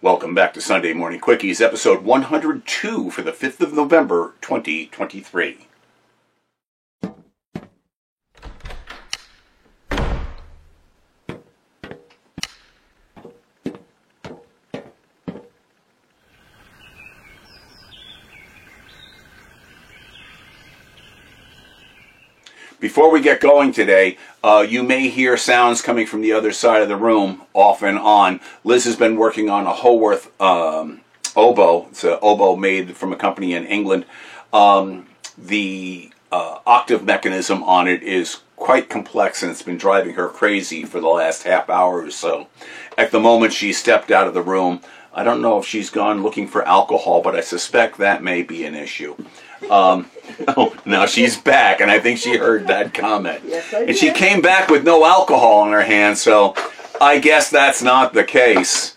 Welcome back to Sunday Morning Quickies, episode 102 for the 5th of November, 2023. Before we get going today, you may hear sounds coming from the other side of the room off and on. Liz has been working on a Howarth oboe. It's an oboe made from a company in England. The octave mechanism on it is quite complex, and it's been driving her crazy for the last half hour or so. At the moment, she stepped out of the room. I don't know if she's gone looking for alcohol, but I suspect that may be an issue. Oh, now she's back, and I think she heard that comment. Yes, I did. And she came back with no alcohol in her hand, so I guess that's not the case.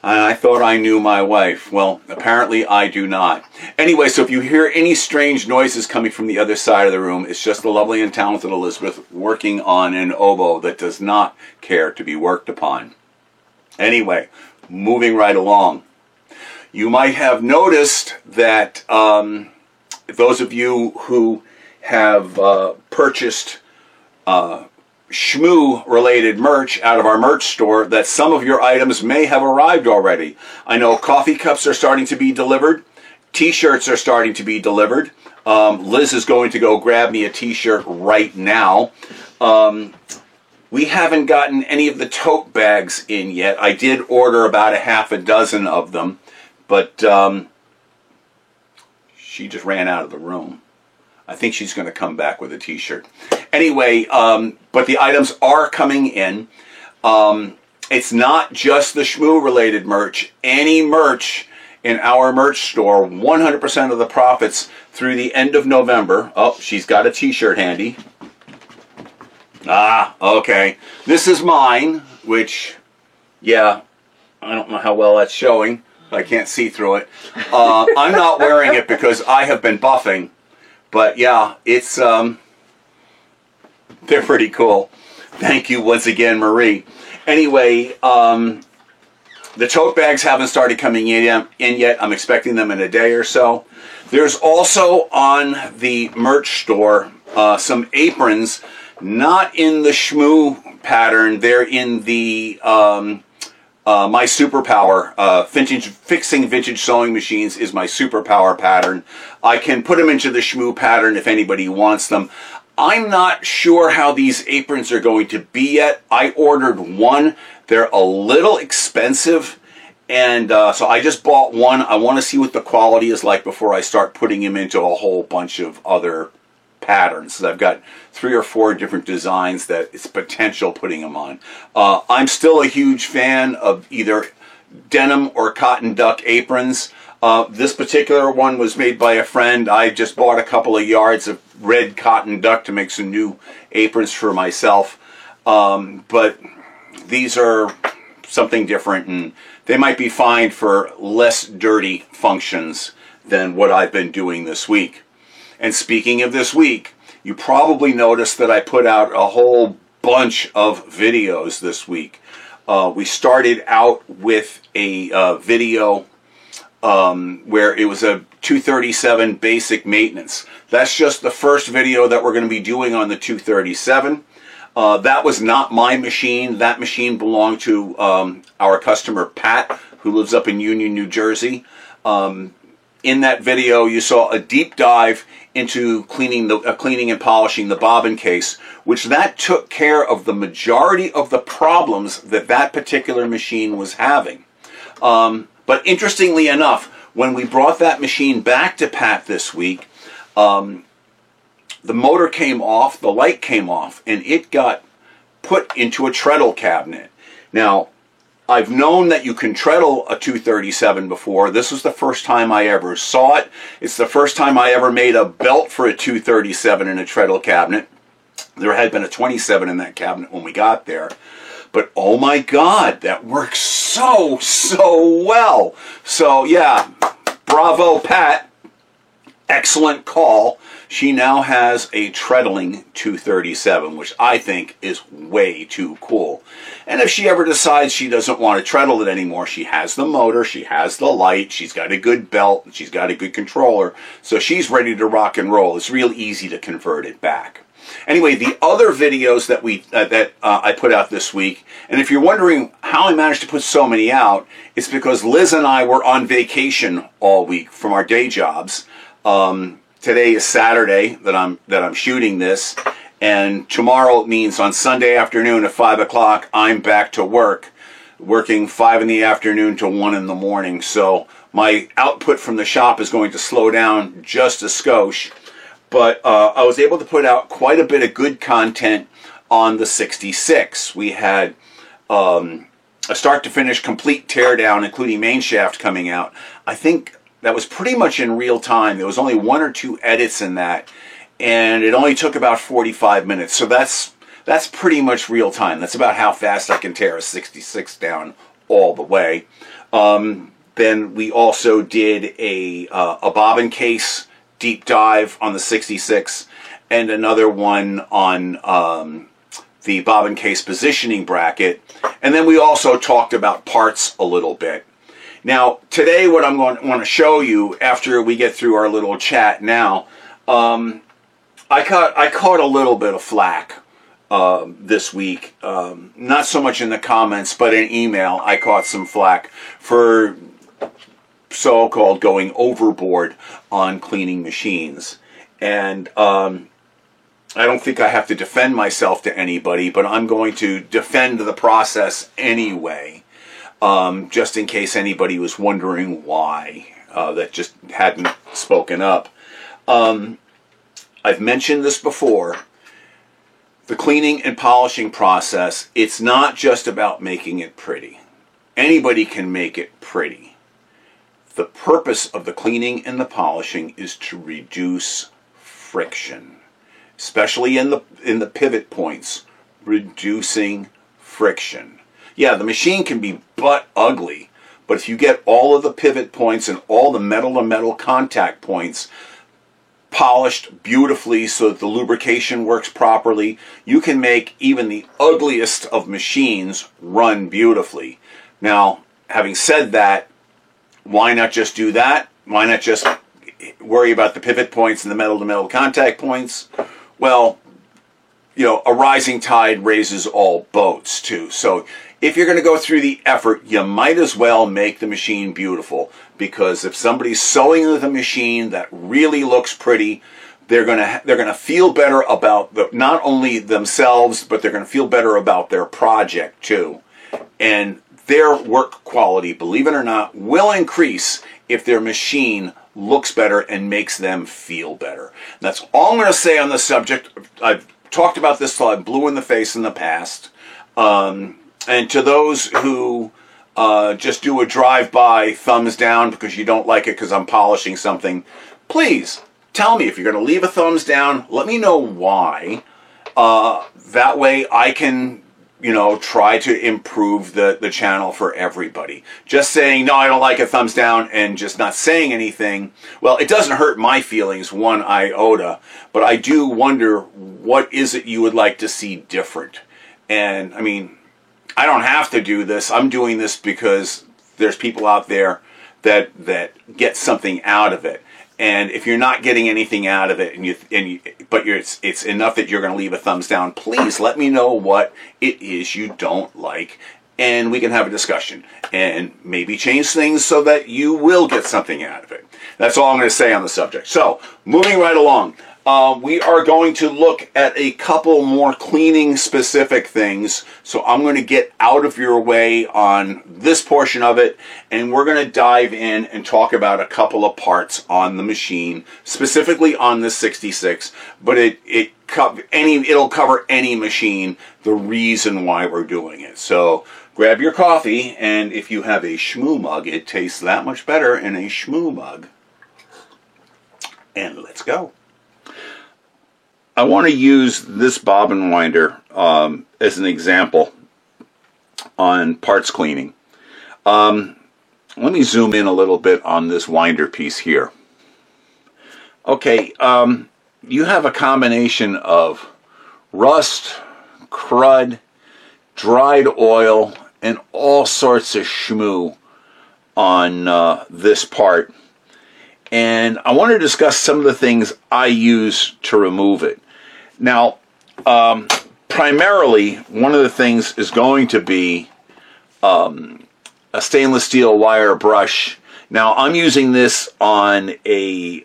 I thought I knew my wife. Well, apparently I do not. Anyway, so if you hear any strange noises coming from the other side of the room, it's just the lovely and talented Elizabeth working on an oboe that does not care to be worked upon. Anyway, moving right along. You might have noticed that those of you who have purchased Shmoo-related merch out of our merch store, that some of your items may have arrived already. I know coffee cups are starting to be delivered. T-shirts are starting to be delivered. Liz is going to go grab me a T-shirt right now. We haven't gotten any of the tote bags in yet. I did order about a half a dozen of them, but she just ran out of the room. I think she's going to come back with a T-shirt. Anyway, but the items are coming in. It's not just the Shmoo-related merch. Any merch in our merch store, 100% of the profits through the end of November. Oh, she's got a T-shirt handy. Ah, okay. This is mine, which, yeah, I don't know how well that's showing. I can't see through it. I'm not wearing it because I have been buffing. But yeah, it's, they're pretty cool. Thank you once again, Marie. Anyway, the tote bags haven't started coming in yet. I'm expecting them in a day or so. There's also on the merch store some aprons, not in the Shmoo pattern. They're in the my superpower. Fixing vintage sewing machines is my superpower pattern. I can put them into the Shmoo pattern if anybody wants them. I'm not sure how these aprons are going to be yet. I ordered one. They're a little expensive, and so I just bought one. I want to see what the quality is like before I start putting them into a whole bunch of other patterns. I've got 3 or 4 different designs that it's potential putting them on. I'm still a huge fan of either denim or cotton duck aprons. This particular one was made by a friend. I just bought a couple of yards of red cotton duck to make some new aprons for myself. But these are something different, and they might be fine for less dirty functions than what I've been doing this week. And speaking of this week, you probably noticed that I put out a whole bunch of videos this week. We started out with a video where it was a 237 basic maintenance. That's just the first video that we're going to be doing on the 237. That was not my machine. That machine belonged to our customer Pat, who lives up in Union, New Jersey. In that video, you saw a deep dive into cleaning and polishing the bobbin case, which that took care of the majority of the problems that particular machine was having. But interestingly enough, when we brought that machine back to Pat this week, the motor came off, the light came off, and it got put into a treadle cabinet. Now, I've known that you can treadle a 237 before. This was the first time I ever saw it. It's the first time I ever made a belt for a 237 in a treadle cabinet. There had been a 27 in that cabinet when we got there. But oh my God, that works so well. So yeah, bravo Pat. Excellent call. She now has a treadling 237, which I think is way too cool. And if she ever decides she doesn't want to treadle it anymore, she has the motor, she has the light, she's got a good belt, and she's got a good controller, so she's ready to rock and roll. It's real easy to convert it back. Anyway, the other videos that I put out this week, and if you're wondering how I managed to put so many out, it's because Liz and I were on vacation all week from our day jobs. Today is Saturday that I'm shooting this, and tomorrow means on Sunday afternoon at 5 o'clock I'm back to work, working 5 in the afternoon to 1 in the morning. So my output from the shop is going to slow down just a skosh. But I was able to put out quite a bit of good content on the 66. We had a start-to-finish complete teardown, including main shaft coming out. I think that was pretty much in real time. There was only 1 or 2 edits in that, and it only took about 45 minutes. So that's pretty much real time. That's about how fast I can tear a 66 down all the way. Then we also did a bobbin case deep dive on the 66, and another one on the bobbin case positioning bracket. And then we also talked about parts a little bit. Now, today what I'm going to want to show you after we get through our little chat now, I caught a little bit of flack this week. Not so much in the comments, but in email I caught some flack for so-called going overboard on cleaning machines. And I don't think I have to defend myself to anybody, but I'm going to defend the process anyway, just in case anybody was wondering why, that just hadn't spoken up. I've mentioned this before. The cleaning and polishing process, it's not just about making it pretty. Anybody can make it pretty. The purpose of the cleaning and the polishing is to reduce friction, especially in the pivot points, reducing friction. Yeah, the machine can be butt ugly, but if you get all of the pivot points and all the metal-to-metal contact points polished beautifully so that the lubrication works properly, you can make even the ugliest of machines run beautifully. Now, having said that, why not just do that? Why not just worry about the pivot points and the metal-to-metal contact points? Well, you know, a rising tide raises all boats too. So if you're going to go through the effort, you might as well make the machine beautiful, because if somebody's sewing with a machine that really looks pretty, they're gonna feel better about not only themselves, but they're going to feel better about their project too. And their work quality, believe it or not, will increase if their machine looks better and makes them feel better. And that's all I'm going to say on the subject. I've talked about this till I'm blue in the face in the past. And to those who just do a drive-by thumbs down because you don't like it because I'm polishing something, please tell me. If you're going to leave a thumbs down, let me know why. That way I can, you know, try to improve the channel for everybody. Just saying, no, I don't like it, thumbs down, and just not saying anything, well, it doesn't hurt my feelings one iota, but I do wonder, what is it you would like to see different? And, I mean, I don't have to do this. I'm doing this because there's people out there that get something out of it. And if you're not getting anything out of it, but it's enough that you're going to leave a thumbs down, please let me know what it is you don't like, and we can have a discussion and maybe change things so that you will get something out of it. That's all I'm going to say on the subject. So, moving right along. We are going to look at a couple more cleaning specific things. So I'm going to get out of your way on this portion of it, and we're going to dive in and talk about a couple of parts on the machine, specifically on the 66, but it'll cover any machine, the reason why we're doing it. So grab your coffee, and if you have a Shmoo mug, it tastes that much better in a Shmoo mug. And let's go. I want to use this bobbin winder as an example on parts cleaning. Let me zoom in a little bit on this winder piece here. Okay, you have a combination of rust, crud, dried oil, and all sorts of schmoo on this part. And I want to discuss some of the things I use to remove it. Now, primarily, one of the things is going to be a stainless steel wire brush. Now, I'm using this on a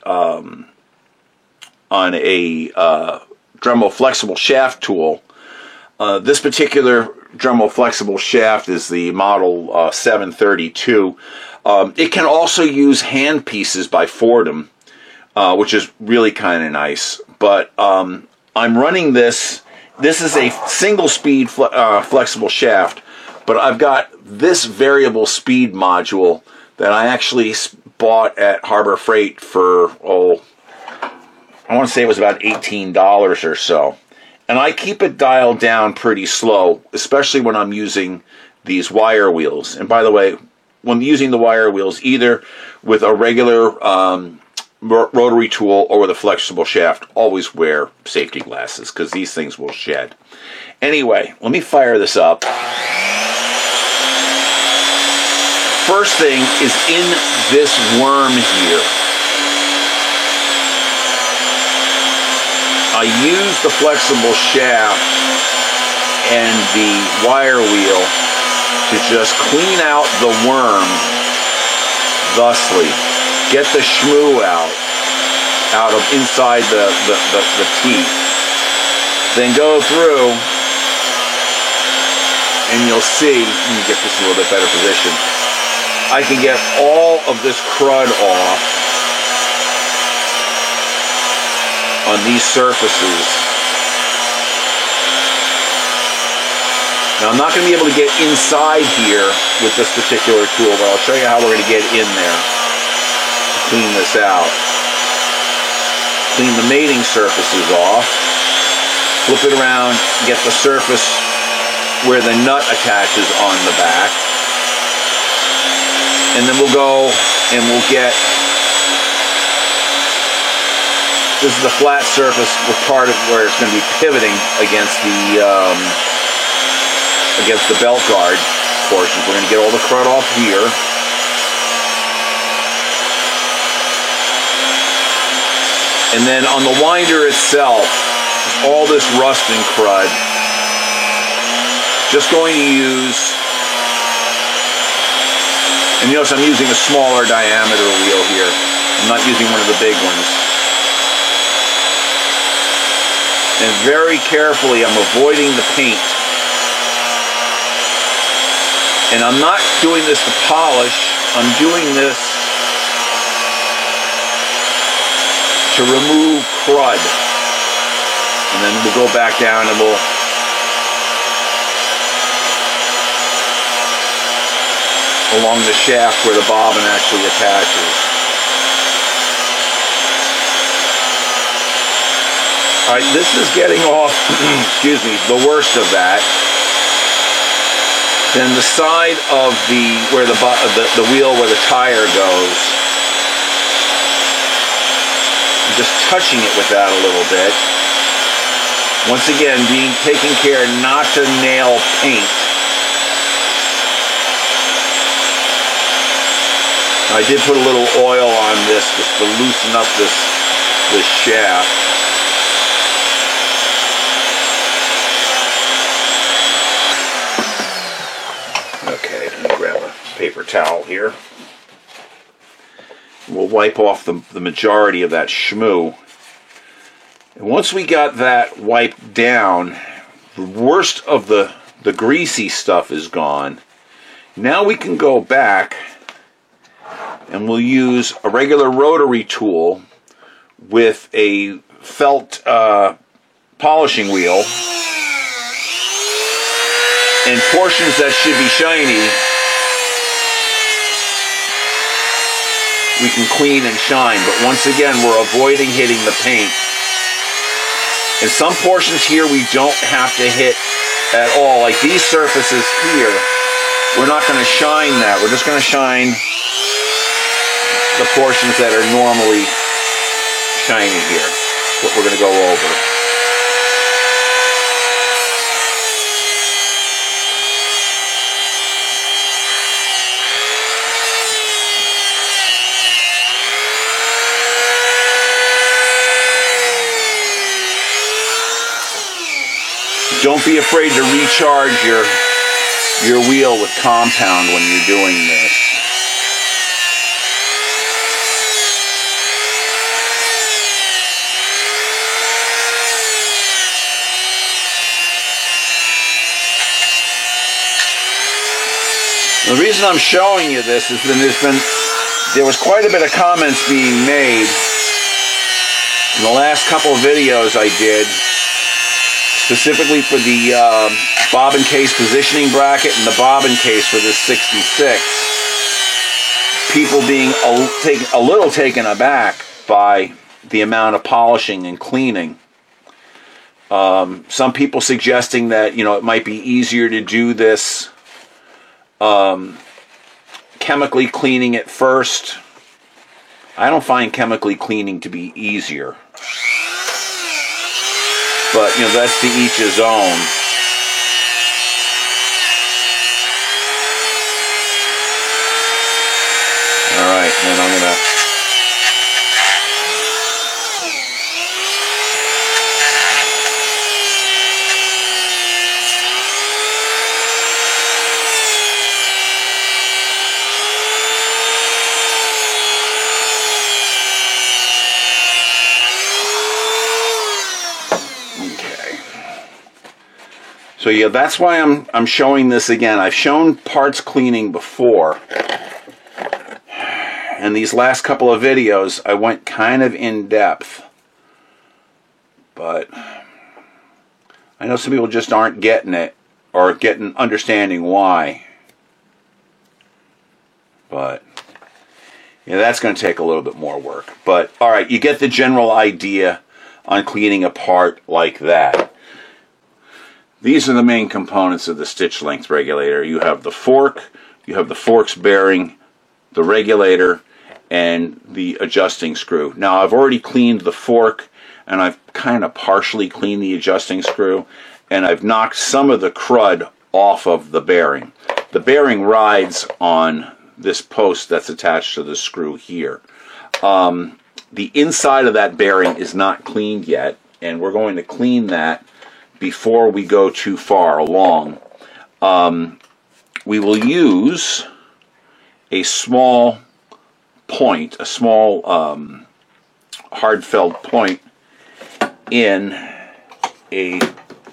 Dremel flexible shaft tool. This particular Dremel flexible shaft is the model 732. It can also use hand pieces by Fordham, which is really kind of nice. But I'm running this. This is a single speed flexible shaft, but I've got this variable speed module that I actually bought at Harbor Freight for, I want to say it was about $18 or so. And I keep it dialed down pretty slow, especially when I'm using these wire wheels. And by the way, when using the wire wheels, either with a regular rotary tool or with a flexible shaft, always wear safety glasses because these things will shed. Anyway, let me fire this up. First thing is in this worm here. I use the flexible shaft and the wire wheel to just clean out the worm thusly. Get the schmoo out of inside the teeth. Then go through and you'll see, let me get this in a little bit better position. I can get all of this crud off on these surfaces. Now I'm not going to be able to get inside here with this particular tool, but I'll show you how we're going to get in there to clean this out. Clean the mating surfaces off, flip it around, get the surface where the nut attaches on the back, and then we'll go and we'll get, this is the flat surface with part of where it's going to be pivoting against the belt guard portions. We're going to get all the crud off here. And then on the winder itself, all this rust and crud. Just going to use, and you notice I'm using a smaller diameter wheel here. I'm not using one of the big ones. And very carefully, I'm avoiding the paint. And I'm not doing this to polish, I'm doing this to remove crud. And then we'll go back down and we'll along the shaft where the bobbin actually attaches. Alright, this is getting off, excuse me, the worst of that. Then the side of where the wheel where the tire goes, I'm just touching it with that a little bit. Once again, taking care not to nail paint. I did put a little oil on this just to loosen up this shaft. Okay, let me grab a paper towel here. We'll wipe off the majority of that schmoo. And once we got that wiped down, the worst of the greasy stuff is gone. Now we can go back and we'll use a regular rotary tool with a felt polishing wheel. And portions that should be shiny, we can clean and shine. But once again, we're avoiding hitting the paint. And some portions here we don't have to hit at all. Like these surfaces here, we're not going to shine that. We're just going to shine the portions that are normally shiny here. That's what we're going to go over. Don't be afraid to recharge your wheel with compound when you're doing this. The reason I'm showing you this is that there was quite a bit of comments being made in the last couple of videos I did, specifically for the bobbin case positioning bracket and the bobbin case for this 66. People being a little taken aback by the amount of polishing and cleaning. Some people suggesting that, you know, it might be easier to do this chemically cleaning it first. I don't find chemically cleaning to be easier. But, you know, that's to each his own. Alright, then I'm going to... So yeah, that's why I'm showing this again. I've shown parts cleaning before. And these last couple of videos, I went kind of in depth. But I know some people just aren't getting it or understanding why. But yeah, that's going to take a little bit more work. But all right, you get the general idea on cleaning a part like that. These are the main components of the stitch length regulator. You have the fork, you have the fork's bearing, the regulator, and the adjusting screw. Now I've already cleaned the fork, and I've kind of partially cleaned the adjusting screw, and I've knocked some of the crud off of the bearing. The bearing rides on this post that's attached to the screw here. The inside of that bearing is not cleaned yet, and we're going to clean that before we go too far along. We will use a small point, a small hard felt point in a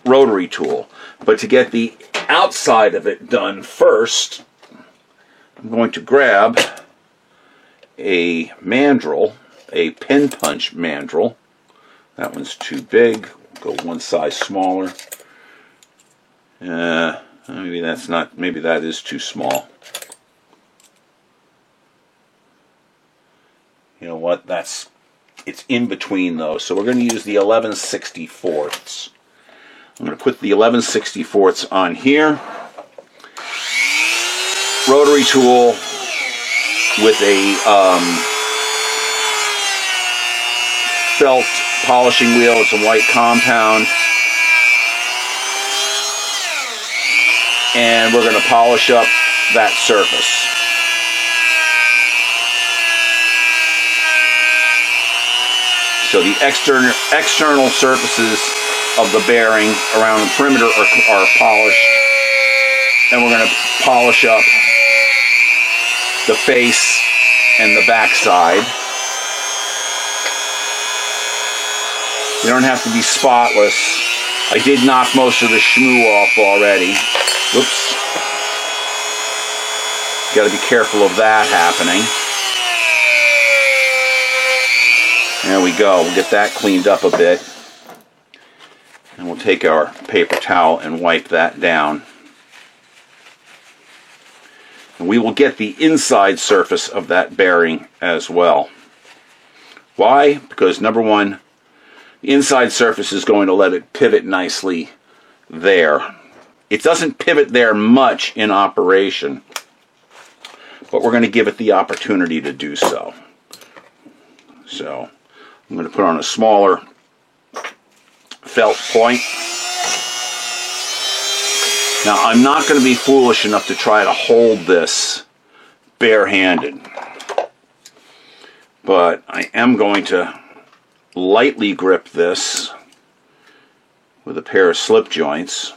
rotary tool. But to get the outside of it done first, I'm going to grab a mandrel, a pin punch mandrel. That one's too big. Go one size smaller. Maybe that's not. Maybe that is too small. You know what? It's in between those. So we're going to use the 11/64. I'm going to put the 11/64 on here. Rotary tool with a felt polishing wheel with some white compound, and we're going to polish up that surface. So the external surfaces of the bearing around the perimeter are polished, and we're going to polish up the face and the back side. You don't have to be spotless. I did knock most of the shmoo off already. Whoops. Got to be careful of that happening. There we go. We'll get that cleaned up a bit. And we'll take our paper towel and wipe that down. And we will get the inside surface of that bearing as well. Why? Because number one, the inside surface is going to let it pivot nicely there. It doesn't pivot there much in operation, but we're going to give it the opportunity to do so. So I'm going to put on a smaller felt point. Now I'm not going to be foolish enough to try to hold this barehanded, but I am going to lightly grip this with a pair of slip joints,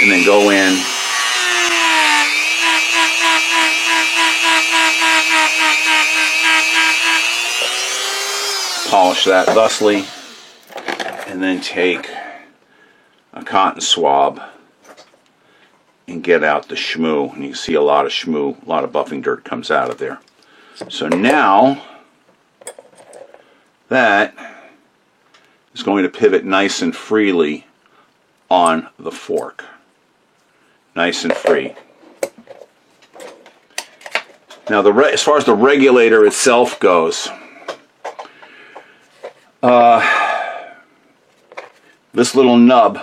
and then go in polish that thusly, and then take a cotton swab and get out the shmoo. And you can see a lot of shmoo, a lot of buffing dirt comes out of there. So now that is going to pivot nice and freely on the fork. Nice and free. Now, as far as the regulator itself goes, this little nub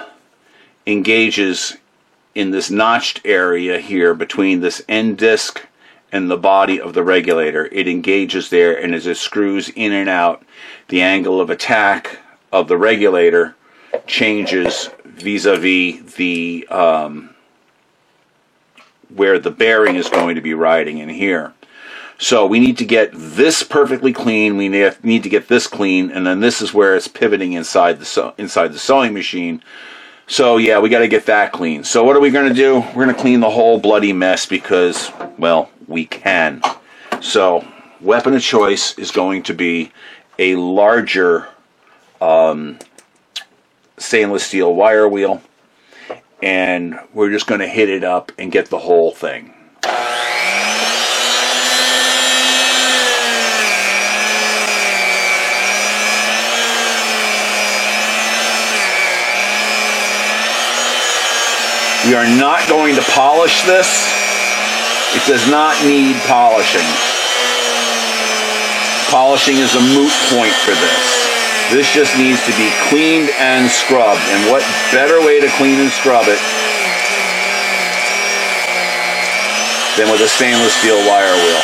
engages in this notched area here between this end disc and the body of the regulator. It engages there, and as it screws in and out, the angle of attack of the regulator changes vis-a-vis the where the bearing is going to be riding in here. So we need to get this perfectly clean, we need to get this clean, and then this is where it's pivoting inside the sewing machine. So yeah, we got to get that clean. So what are we going to do? We're going to clean the whole bloody mess because, well, we can. So weapon of choice is going to be a larger stainless steel wire wheel, and we're just going to hit it up and get the whole thing. We are not going to polish this. It does not need polishing. Polishing is a moot point for this. This just needs to be cleaned and scrubbed. And what better way to clean and scrub it than with a stainless steel wire wheel?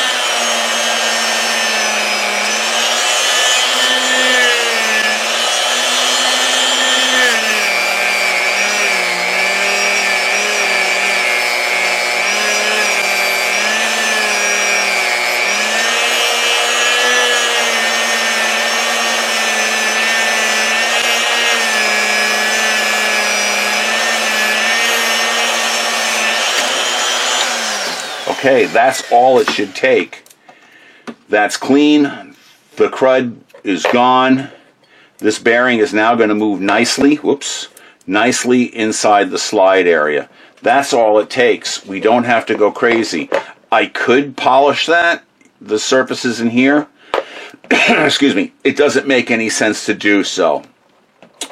Okay, that's all it should take. That's clean. The crud is gone. This bearing is now going to move nicely, nicely inside the slide area. That's all it takes. We don't have to go crazy. I could polish that, the surfaces in here. Excuse me. It doesn't make any sense to do so.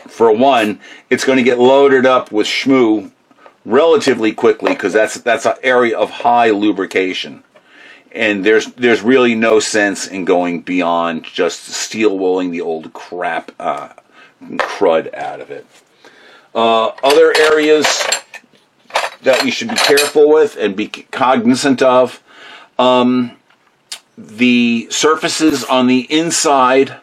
For one, it's going to get loaded up with shmoo relatively quickly because that's an area of high lubrication, and there's really no sense in going beyond just steel wooling the old crap crud out of it. Other areas that you should be careful with and be cognizant of, the surfaces on the inside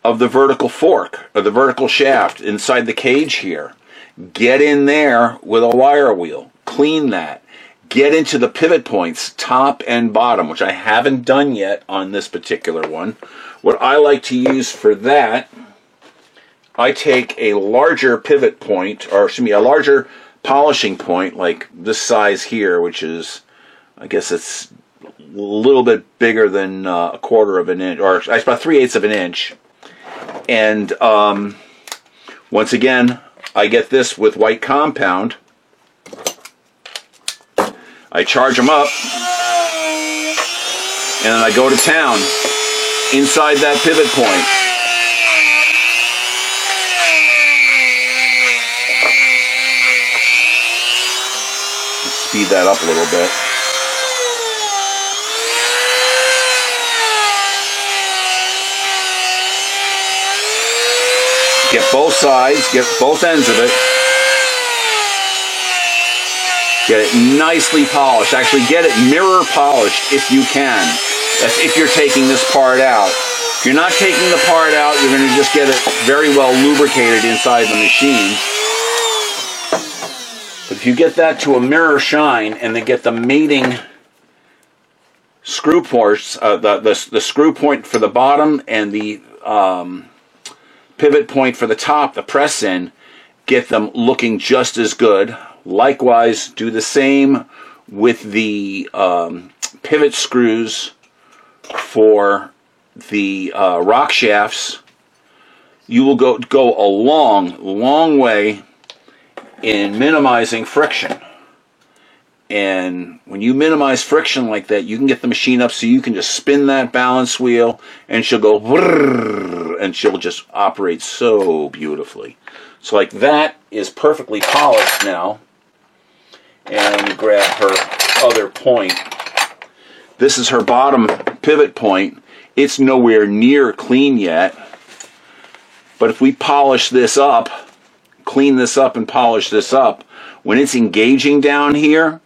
of the vertical fork or the vertical shaft inside the cage here. Get in there with a wire wheel. Clean that. Get into the pivot points, top and bottom, which I haven't done yet on this particular one. What I like to use for that, I take a larger pivot point, or excuse me, a larger polishing point, like this size here, which is, I guess it's a little bit bigger than a quarter of an inch, or it's about 3/8 of an inch. And once again, I get this with white compound. I charge them up, and then I go to town inside that pivot point. Speed that up a little bit. Get both sides, get both ends of it. Get it nicely polished. Actually, get it mirror polished if you can. That's if you're taking this part out. If you're not taking the part out, you're going to just get it very well lubricated inside the machine. But if you get that to a mirror shine and then get the mating screw ports, the screw point for the bottom and the pivot point for the top, the press in, get them looking just as good. Likewise, do the same with the pivot screws for the rock shafts. You will go a long way in minimizing friction. And when you minimize friction like that, you can get the machine up so you can just spin that balance wheel and she'll go whirr, and she'll just operate so beautifully. So like that is perfectly polished now. And let me grab her other point. This is her bottom pivot point. It's nowhere near clean yet. But if we polish this up, clean this up and polish this up, when it's engaging down here,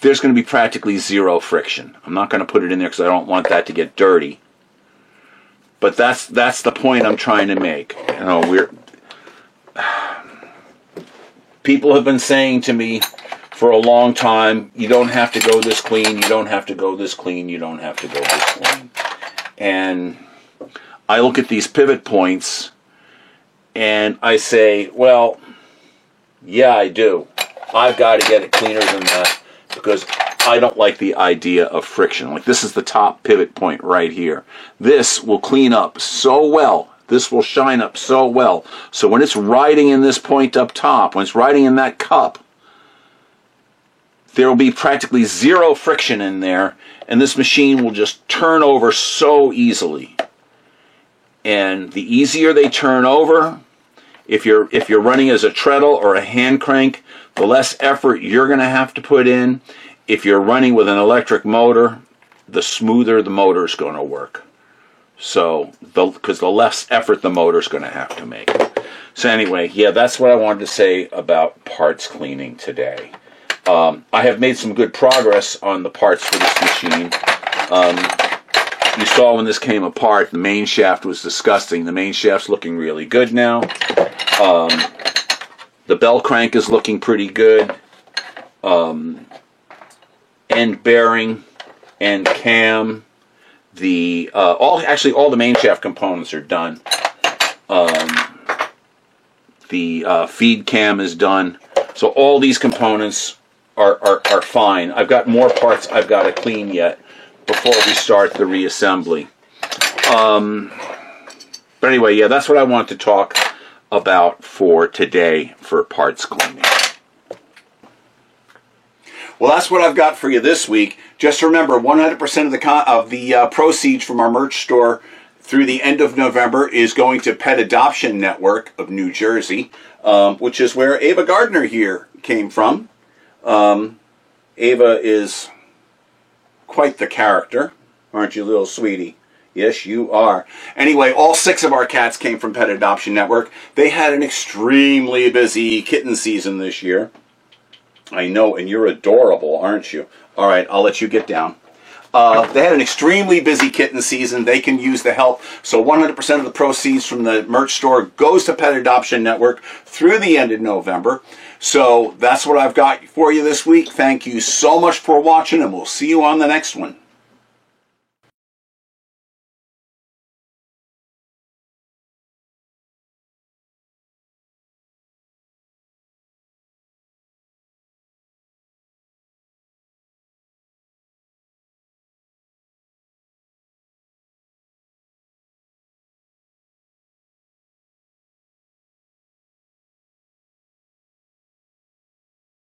there's going to be practically zero friction. I'm not going to put it in there because I don't want that to get dirty. But that's the point I'm trying to make. You know, people have been saying to me for a long time, you don't have to go this clean, you don't have to go this clean, you don't have to go this clean. And I look at these pivot points and I say, well, yeah, I do. I've got to get it cleaner than that because I don't like the idea of friction. Like this is the top pivot point right here. This will clean up so well. This will shine up so well. So when it's riding in this point up top, when it's riding in that cup, there will be practically zero friction in there, and this machine will just turn over so easily. And the easier they turn over, if you're running as a treadle or a hand crank, the less effort you're going to have to put in. If you're running with an electric motor, the smoother the motor is going to work. So, because the less effort the motor is going to have to make. So anyway, yeah, that's what I wanted to say about parts cleaning today. I have made some good progress on the parts for this machine. You saw when this came apart, the main shaft was disgusting. The main shaft's looking really good now. The bell crank is looking pretty good. End bearing, end cam, all the main shaft components are done. The feed cam is done. So all these components are fine. I've got more parts I've got to clean yet before we start the reassembly. But anyway, yeah, that's what I want to talk about for today for parts cleaning. Well, that's what I've got for you this week. Just remember, 100% of the proceeds from our merch store through the end of November is going to Pet Adoption Network of New Jersey, which is where Ava Gardner here came from. Ava is quite the character, aren't you, little sweetie? Yes, you are. Anyway, all 6 of our cats came from Pet Adoption Network. They had an extremely busy kitten season this year. I know, and you're adorable, aren't you? All right, I'll let you get down. They had an extremely busy kitten season. They can use the help. So 100% of the proceeds from the merch store goes to Pet Adoption Network through the end of November. So that's what I've got for you this week. Thank you so much for watching, and we'll see you on the next one.